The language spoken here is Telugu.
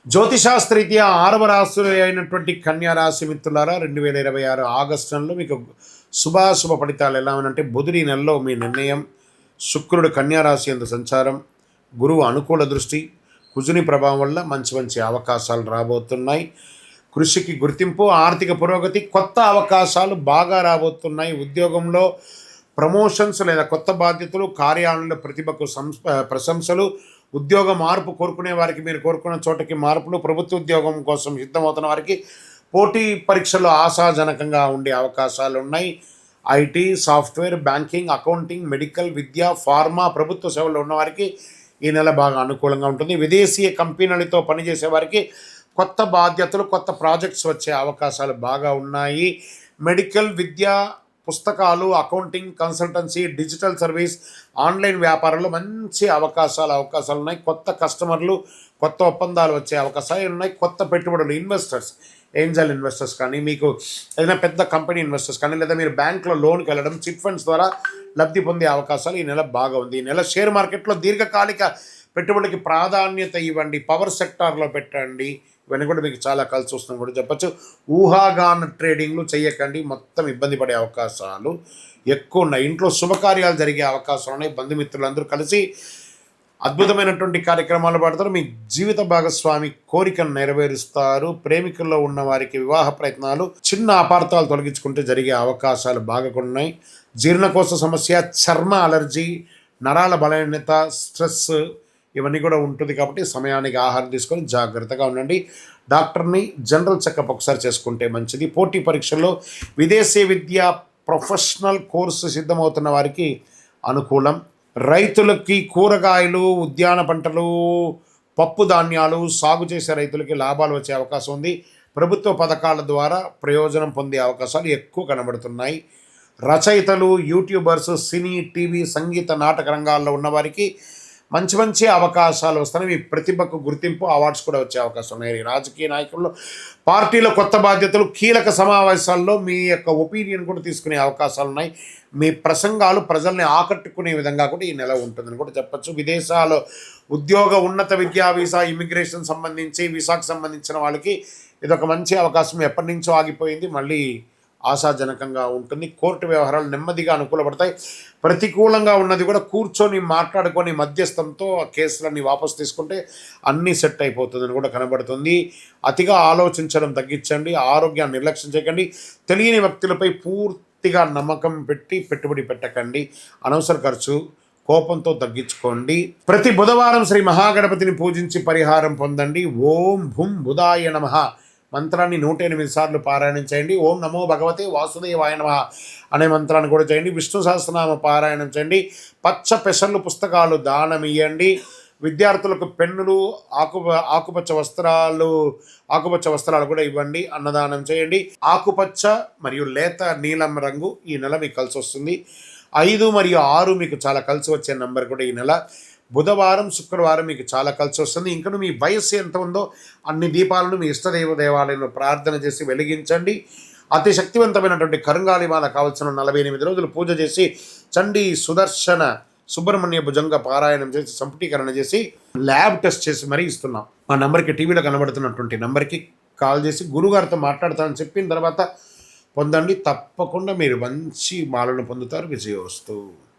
జ్యోతిషాస్త్రరీత్యా 6వ రాశి అయినటువంటి కన్యా రాశి మిత్రులారా, 2026 ఆగస్టు నెలలో మీకు శుభాశుభ ఫలితాలు ఎలా ఉనంటే, బుధుడి నెలలో మీ నిర్ణయం, శుక్రుడు కన్యా రాశి యందు సంచారం, గురువు అనుకూల దృష్టి, కుజుని ప్రభావం వల్ల మంచి మంచి అవకాశాలు రాబోతున్నాయి. కృషికి గుర్తింపు, ఆర్థిక పురోగతి, కొత్త అవకాశాలు బాగా రాబోతున్నాయి. ఉద్యోగంలో ప్రమోషన్స్ లేదా కొత్త బాధ్యతలు, కార్యాలయంలో ప్రతిభకు ప్రశంసలు, ఉద్యోగ మార్పు కోరుకునే వారికి మీరు కోరుకున్న చోటకి మార్పులు, ప్రభుత్వ ఉద్యోగం కోసం సిద్ధమవుతున్న వారికి పోటీ పరీక్షలు ఆశాజనకంగా ఉండే అవకాశాలు ఉన్నాయి. IT, software, banking, accounting, medical, Vidya, pharma, ప్రభుత్వ సేవల్లో ఉన్నవారికి ఈ నెల బాగా అనుకూలంగా ఉంటుంది. విదేశీయ కంపెనీలతో పనిచేసే వారికి కొత్త బాధ్యతలు, కొత్త ప్రాజెక్ట్స్ వచ్చే అవకాశాలు బాగా ఉన్నాయి. మెడికల్, విద్య, పుస్తకాలు, accounting, consultancy, digital service, online వ్యాపారంలో మంచి అవకాశాలు ఉన్నాయి. కొత్త కస్టమర్లు, కొత్త ఒప్పందాలు వచ్చే అవకాశాలు ఉన్నాయి. కొత్త పెట్టుబడులు, ఇన్వెస్టర్స్, ఏంజల్ ఇన్వెస్టర్స్ కానీ, మీకు ఏదైనా పెద్ద కంపెనీ ఇన్వెస్టర్స్ కానీ, లేదా మీరు బ్యాంకులో లోన్కి వెళ్ళడం, చిట్ ఫండ్స్ ద్వారా లబ్ధి పొందే అవకాశాలు ఈ నెల బాగా ఉంది. ఈ నెల షేర్ మార్కెట్లో దీర్ఘకాలిక పెట్టుబడికి ప్రాధాన్యత ఇవ్వండి, పవర్ సెక్టార్లో పెట్టండి. ఇవన్నీ కూడా మీకు చాలా కలిసి వస్తుందని కూడా చెప్పచ్చు. ఊహాగాన ట్రేడింగ్లు చేయకండి, మొత్తం ఇబ్బంది పడే అవకాశాలు ఎక్కువ ఉన్నాయి. ఇంట్లో శుభకార్యాలు జరిగే అవకాశాలు ఉన్నాయి. బంధుమిత్రులందరూ కలిసి అద్భుతమైనటువంటి కార్యక్రమాలు పడతారు. మీ జీవిత భాగస్వామి కోరికను నెరవేరుస్తారు. ప్రేమికుల్లో ఉన్న వారికి వివాహ ప్రయత్నాలు, చిన్న అపార్థాలు తొలగించుకుంటే జరిగే అవకాశాలు బాగా ఉన్నాయి. జీర్ణకోశ సమస్య, చర్మ అలర్జీ, నరాల బలహీనత, స్ట్రెస్ ఇవన్నీ కూడా ఉంటుంది. కాబట్టి సమయానికి ఆహారం తీసుకొని జాగ్రత్తగా ఉండండి. డాక్టర్ని జనరల్ చెకప్ ఒకసారి చేసుకుంటే మంచిది. పోటీ పరీక్షల్లో, విదేశీ విద్య, ప్రొఫెషనల్ కోర్సు సిద్ధమవుతున్న వారికి అనుకూలం. రైతులకి కూరగాయలు, ఉద్యాన పంటలు, పప్పు ధాన్యాలు సాగు చేసే రైతులకి లాభాలు వచ్చే అవకాశం ఉంది. ప్రభుత్వ పథకాల ద్వారా ప్రయోజనం పొందే అవకాశాలు ఎక్కువ కనబడుతున్నాయి. రచయితలు, యూట్యూబర్స్, సినీ, టీవీ, సంగీత, నాటక రంగాల్లో ఉన్నవారికి మంచి మంచి అవకాశాలు వస్తాయి. మీ ప్రతిభకు గుర్తింపు, అవార్డ్స్ కూడా వచ్చే అవకాశం ఉన్నాయి. రాజకీయ నాయకుల్లో, పార్టీలో కొత్త బాధ్యతలు, కీలక సమావేశాల్లో మీ యొక్క ఒపీనియన్ కూడా తీసుకునే అవకాశాలు ఉన్నాయి. మీ ప్రసంగాలు ప్రజల్ని ఆకట్టుకునే విధంగా కూడా ఈ నెల ఉంటుందని కూడా చెప్పచ్చు. విదేశాల్లో ఉద్యోగ, ఉన్నత విద్యా, వీసా, ఇమిగ్రేషన్ సంబంధించి, వీసాకు సంబంధించిన వాళ్ళకి ఇదొక మంచి అవకాశం. ఎప్పటి నుంచో ఆగిపోయింది, మళ్ళీ ఆశాజనకంగా ఉంటుంది. కోర్టు వ్యవహారాలు నెమ్మదిగా అనుకూలపడతాయి. ప్రతికూలంగా ఉన్నది కూడా కూర్చొని మాట్లాడుకొని మధ్యస్థంతో ఆ కేసులన్నీ వాపసు తీసుకుంటే అన్నీ సెట్ అయిపోతుందని కూడా కనబడుతుంది. అతిగా ఆలోచించడం తగ్గించండి. ఆరోగ్యాన్ని నిర్లక్ష్యం చేయకండి. తెలియని వ్యక్తులపై పూర్తిగా నమ్మకం పెట్టి పెట్టుబడి పెట్టకండి. అనవసర ఖర్చు, కోపంతో తగ్గించుకోండి. ప్రతి బుధవారం శ్రీ మహాగణపతిని పూజించి పరిహారం పొందండి. ఓం భుం బుధాయ నమః మంత్రాన్ని 108 సార్లు పారాయణం చేయండి. ఓం నమో భగవతే వాసుదేవాయ నమః అనే మంత్రాన్ని కూడా చేయండి. విష్ణు సహస్రనామ పారాయణం చేయండి. పచ్చ పెసర్లు పుస్తకాలు దానం ఇవ్వండి. విద్యార్థులకు పెన్నులు, ఆకుపచ్చ వస్త్రాలు కూడా ఇవ్వండి. అన్నదానం చేయండి. ఆకుపచ్చ మరియు లేత నీలం రంగు ఈ నెల మీకు కలిసి వస్తుంది. 5 మరియు 6 మీకు చాలా కలిసి వచ్చే నంబర్ కూడా ఈ నెల. బుధవారం, శుక్రవారం మీకు చాలా కలిసి వస్తుంది. ఇంకా మీ వయస్సు ఎంత ఉందో అన్ని దీపాలను మీ ఇష్టదైవ దేవాలయంలో ప్రార్థన చేసి వెలిగించండి. అతి శక్తివంతమైనటువంటి కరుంగాలి మాల కావలసిన 48 రోజులు పూజ చేసి, చండీ, సుదర్శన, సుబ్రహ్మణ్య భుజంగ పారాయణం చేసి, సంపుటీకరణ చేసి, ల్యాబ్ టెస్ట్ చేసి మరీ ఇస్తున్నాం. మా నంబర్కి, టీవీలో కనబడుతున్నటువంటి నంబర్కి కాల్ చేసి గురుగారితో మాట్లాడతానని చెప్పిన తర్వాత పొందండి. తప్పకుండా మీరు మంచి మాలను పొందుతారు. విజయోస్తు.